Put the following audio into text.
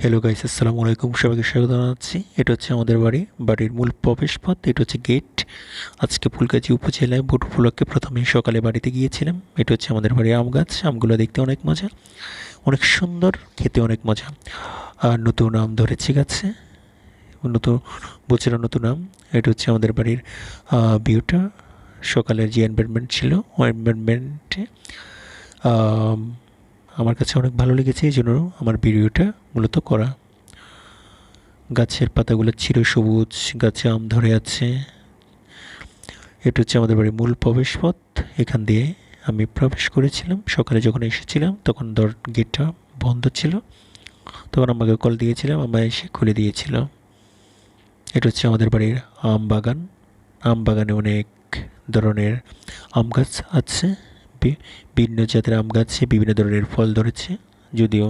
Hello guys, আসসালামু আলাইকুম। সবাইকে স্বাগত জানাচ্ছি। এটা হচ্ছে আমাদের বাড়ির মূল প্রবেশপথ। এটা হচ্ছে গেট। আজকে ফুলগাজী উপজেলায় ভোট উপলক্ষে প্রথমে সকালে বাড়িতে গিয়েছিলাম। এটা হচ্ছে আমাদের বাড়ির আম গাছ। আমগুলো দেখতে অনেক মজা, অনেক সুন্দর, খেতে অনেক মজা। আর নতুন আম ধরেছে গাছে, নতুন বছরের নতুন আম। এটা হচ্ছে আমাদের বাড়ির ভিউটা। সকালের যে এনভায়রনমেন্ট ছিল, ওই এনভায়রনমেন্টে আমার কাছে অনেক ভালো লেগেছে, এই জন্য আমার ভিডিওটা মূলত করা। গাছের পাতাগুলো চিরসবুজ, গাছে আম ধরে আছে। এটা হচ্ছে আমাদের বাড়ির মূল প্রবেশপথ। এখান দিয়ে আমি প্রবেশ করেছিলাম। সকালে যখন এসেছিলাম তখন গেটটা বন্ধ ছিল। তখন আমাকে কল দিয়েছিলাম, আমায় এসে খুলে দিয়েছিল। এটা হচ্ছে আমাদের বাড়ির আম বাগান। আম বাগানে অনেক ধরনের আম গাছ আছে। বিভিন্ন জাতের আম গাছে বিভিন্ন ধরনের ফল ধরেছে। যদিও